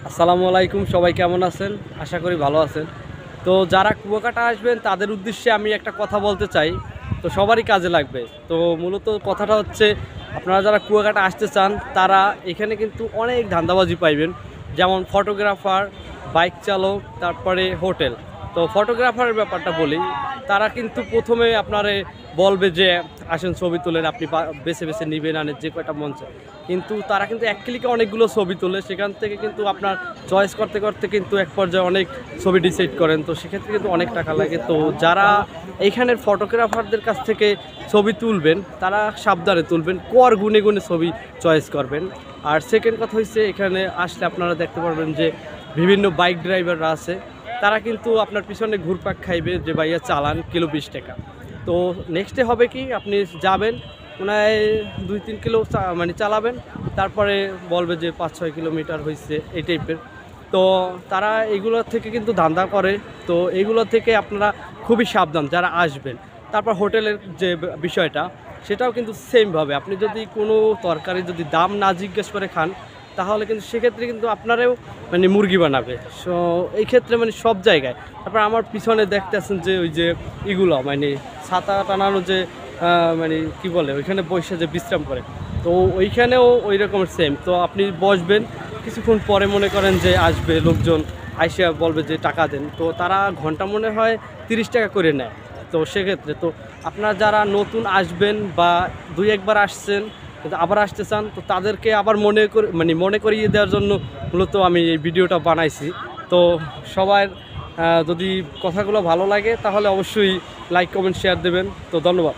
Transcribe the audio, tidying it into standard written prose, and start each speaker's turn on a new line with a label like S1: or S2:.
S1: আসসালামু আলাইকুম, সবাই কেমন আছেন? আশা করি ভালো আছেন। তো যারা কুয়াকাটা আসবেন তাদের উদ্দেশ্যে আমি একটা কথা বলতে চাই, তো সবারই কাজে লাগবে। তো মূলত কথাটা হচ্ছে, আপনারা যারা কুয়াকাটা আসতে চান তারা এখানে কিন্তু অনেক ধান্দাবাজি পাইবেন, যেমন ফটোগ্রাফার, বাইক চালক, তারপরে হোটেল। তো ফটোগ্রাফারের ব্যাপারটা বলি, তারা কিন্তু প্রথমে আপনারে বলবে যে আসেন ছবি তোলেন, আপনি বেছে বেছে নিবেন আনে যে কয়টা মন চায়। কিন্তু তারা কিন্তু এক ক্লিকে অনেকগুলো ছবি তোলে, সেখান থেকে কিন্তু আপনার চয়েস করতে করতে কিন্তু এক পর্যায়ে অনেক ছবি ডিসাইড করেন। তো সেক্ষেত্রে কিন্তু অনেক টাকা লাগে। তো যারা এইখানের ফটোগ্রাফারদের কাছ থেকে ছবি তুলবেন তারা সাবধানে তুলবেন, কর গুনে গুনে ছবি চয়েস করবেন। আর সেকেন্ড কথা হচ্ছে, এখানে আসলে আপনারা দেখতে পারবেন যে বিভিন্ন বাইক ড্রাইভাররা আছে, তারা কিন্তু আপনার পিছনে ঘুরপাক খাইবে যে ভাইয়া চালান কিলো 20 টাকা। তো নেক্সটে হবে কি, আপনি যাবেন ওনায় 2-3 কিলো মানে চালাবেন, তারপরে বলবে যে 5-6 কিলোমিটার হয়েছে এই টাইপের। তো তারা এগুলো থেকে কিন্তু ধান্দা করে। তো এইগুলো থেকে আপনারা খুবই সাবধান যারা আসবেন। তারপর হোটেলের যে বিষয়টা, সেটাও কিন্তু সেমভাবে, আপনি যদি কোনো তরকারি যদি দাম না জিজ্ঞেস করে খান, তাহলে কিন্তু সেক্ষেত্রে কিন্তু আপনারাও মানে মুরগি বানাবে। সো এই ক্ষেত্রে মানে সব জায়গায়। তারপর আমার পিছনে দেখতেছেন যে ওই যে এগুলো মানে ছাতা টানানো যে মানে কি বলে, ওইখানে বসে যে বিশ্রাম করে, তো ওইখানেও ওই রকমের সেম। তো আপনি বসবেন, কিছুক্ষণ পরে মনে করেন যে আসবে লোকজন, আইসা বলবে যে টাকা দেন, তো তারা ঘন্টা মনে হয় 30 টাকা করে নেয়। তো সেক্ষেত্রে তো আপনারা যারা নতুন আসবেন বা 2-1 বার আসছেন কিন্তু আবার আসতে চান, তো তাদেরকে আবার মনে করিয়ে দেওয়ার জন্য মূলত আমি এই ভিডিওটা বানাইছি। তো সবার যদি কথাগুলো ভালো লাগে তাহলে অবশ্যই লাইক কমেন্ট শেয়ার দেবেন। তো ধন্যবাদ।